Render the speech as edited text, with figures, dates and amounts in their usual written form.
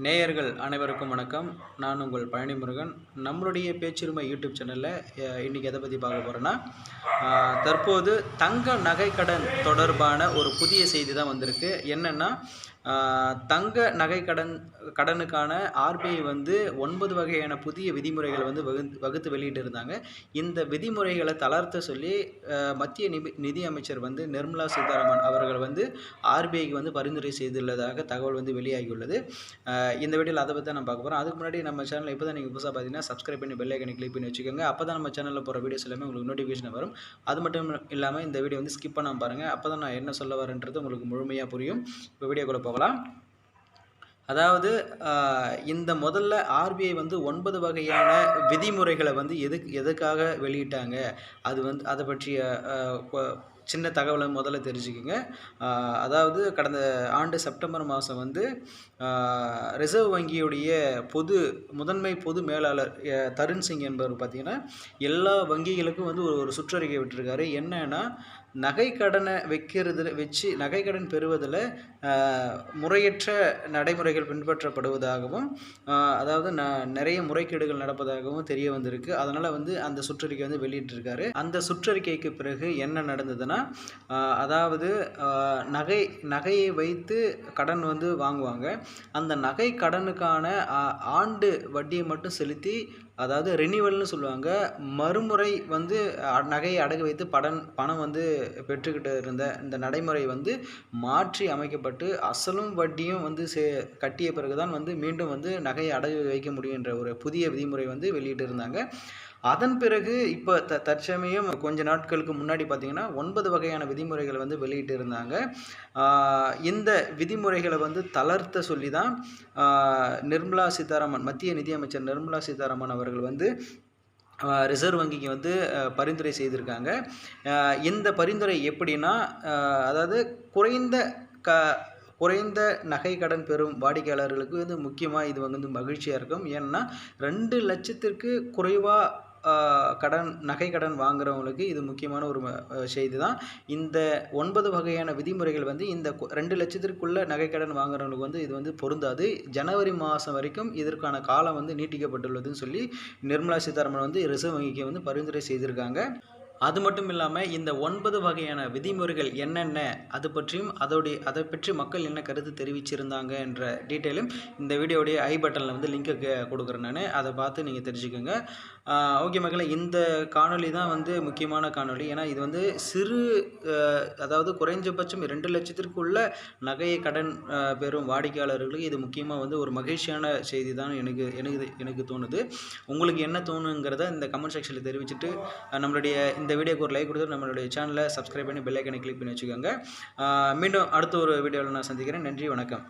நேயர்கள் அனைவருக்கும் வணக்கம். நான் உங்கள் பழனிமுருகன். நம்மளுடைய பேச்சுரிமை யூடியூப் சேனலில் இன்றைக்கி எதை பற்றி பார்க்க போகிறோன்னா, தற்போது தங்க நகை கடன் தொடர்பான ஒரு புதிய செய்தி தான் வந்திருக்கு. என்னென்னா, தங்க நகை கடனுக்கான ஆர்பிஐ வந்து 9 வகையான புதிய விதிமுறைகளை வந்து வகுத்து வெளியிட்டு இருந்தாங்க. இந்த விதிமுறைகளை தளர்த்த சொல்லி மத்திய நிதி அமைச்சர் வந்து நிர்மலா சீதாராமன் அவர்கள் வந்து ஆர்பிஐக்கு வந்து பரிந்துரை செய்துள்ளதாக தகவல் வந்து வெளியாகியுள்ளது. இந்த வீடியோவில் அதை பற்றி தான் நான் பார்க்க போகிறோம். அதுக்கு முன்னாடி நம்ம சேனல் இப்போ தான் நீங்கள் புதுசாக பார்த்தீங்கன்னா சப்ஸ்கிரைப் பண்ணி பெல் ஐக்கனை கிளிக் பண்ணி வச்சுக்கோங்க. அப்போ தான் நம்ம சேனலில் போகிற வீடியோஸ் எல்லாமே உங்களுக்கு நோட்டிஃபிகேஷன் வரும். அது மட்டும் இல்லாமல் இந்த வீடியோ வந்து ஸ்கிப் பண்ணாமல் பாருங்கள். அப்போ தான் நான் என்ன சொல்ல வரேன்றது உங்களுக்கு முழுமையாக புரியும். இப்போ வீடியோக்குள்ளே போகலாம். அதாவது இந்த முதல்ல ஆர்பிஐ வந்து 9 வகையான விதிமுறைகளை வந்து எதுக்காக வெளியிட்டாங்க, அது வந்து அதை பற்றிய சின்ன தகவலை முதல்ல தெரிஞ்சுக்கோங்க. அதாவது கடந்த ஆண்டு செப்டம்பர் மாதம் வந்து ரிசர்வ் வங்கியுடைய முதன்மை பொது மேலாளர் தருண் சிங் என்பவர் பார்த்திங்கன்னா எல்லா வங்கிகளுக்கும் வந்து ஒரு சுற்றறிக்கை விட்டுருக்காரு. என்னன்னா, நகை கடனை வச்சு நகை கடன் பெறுவதில் முறையற்ற நடைமுறைகள் பின்பற்றப்படுவதாகவும், அதாவது நிறைய முறைகேடுகள் நடப்பதாகவும் தெரிய வந்திருக்கு. அதனால் வந்து அந்த சுற்றறிக்கை வந்து வெளியிட்டிருக்காரு. அந்த சுற்றறிக்கைக்கு பிறகு என்ன நடந்ததுன்னா, அதாவது நகையை வைத்து கடன் வந்து வாங்குவாங்க. அந்த நகை கடனுக்கான ஆண்டு வட்டியை மட்டும் செலுத்தி, அதாவது ரெனிவல்னு சொல்லுவாங்க, மறுமுறை வந்து நகையை அடகு வைத்து பணம் வந்து பெற்றுக்கிட்டு இருந்த இந்த நடைமுறை வந்து மாற்றி அமைக்கப்பட்டு அசலும் வட்டியும் வந்து கட்டிய பிறகுதான் வந்து மீண்டும் வந்து நகையை அடகு வைக்க முடியும் என்ற ஒரு புதிய விதிமுறை வந்து வெளியிட்டு இருந்தாங்க. அதன் பிறகு இப்போ தற்சமயம் கொஞ்ச நாட்களுக்கு முன்னாடி பார்த்திங்கன்னா 9 வகையான விதிமுறைகளை வந்து வெளியிட்டு இருந்தாங்க. இந்த விதிமுறைகளை வந்து தளர்த்த சொல்லி தான் நிர்மலா சீதாராமன், மத்திய நிதியமைச்சர் நிர்மலா சீதாராமன் அவர்கள் வந்து ரிசர்வ் வங்கிக்கு வந்து பரிந்துரை செய்திருக்காங்க. இந்த பரிந்துரை எப்படின்னா, அதாவது குறைந்த நகை கடன் பெறும் வாடிக்கையாளர்களுக்கு வந்து முக்கியமாக இது வந்து மகிழ்ச்சியாக இருக்கும். ஏன்னா 2 லட்சத்திற்கு குறைவாக நகை கடன் வாங்குறவங்களுக்கு இது முக்கியமான ஒரு செய்தி தான். இந்த 9 வகையான விதிமுறைகள் வந்து இந்த 2 லட்சத்திற்குள்ள நகை கடன் வாங்குறவங்களுக்கு வந்து இது வந்து பொருந்தாது. ஜனவரி மாதம் வரைக்கும் இதற்கான காலம் வந்து நீட்டிக்கப்பட்டுள்ளதுன்னு சொல்லி நிர்மலா சீதாராமன் வந்து ரிசர்வ் வங்கிக்கு வந்து பரிந்துரை செய்திருக்காங்க. அது மட்டும் இல்லாமல் இந்த 9 வகையான விதிமுறைகள் என்னென்ன, அது பற்றியும் அதை பற்றி மக்கள் என்ன கருத்து தெரிவிச்சிருந்தாங்க என்ற டீட்டெயிலும் இந்த வீடியோடைய ஐ பட்டனில் வந்து லிங்க்கு கொடுக்குறேன் நான். அதை பார்த்து நீங்கள் தெரிஞ்சுக்கோங்க. ஓகே மக்களே, இந்த காணொலி தான் வந்து முக்கியமான காணொலி. ஏன்னா இது வந்து அதாவது குறைஞ்சபட்சம் 2 லட்சத்திற்குள்ள நகையை கடன் பெறும் வாடிக்கையாளர்களுக்கு இது முக்கியமாக வந்து ஒரு மகிழ்ச்சியான செய்தி தான் எனக்கு தோணுது. உங்களுக்கு என்ன தோணுங்கிறத இந்த கமெண்ட் செக்ஷனில் தெரிவிச்சுட்டு நம்மளுடைய இந்த வீடியோக்கு ஒரு லைக் கொடுத்து நம்மளுடைய சேனலை சப்ஸ்கிரைப் பண்ணி பெல் ஐக்கனை கிளிக் பண்ணி வச்சுக்கோங்க. மீண்டும் அடுத்த ஒரு வீடியோவில் நான் சந்திக்கிறேன். நன்றி, வணக்கம்.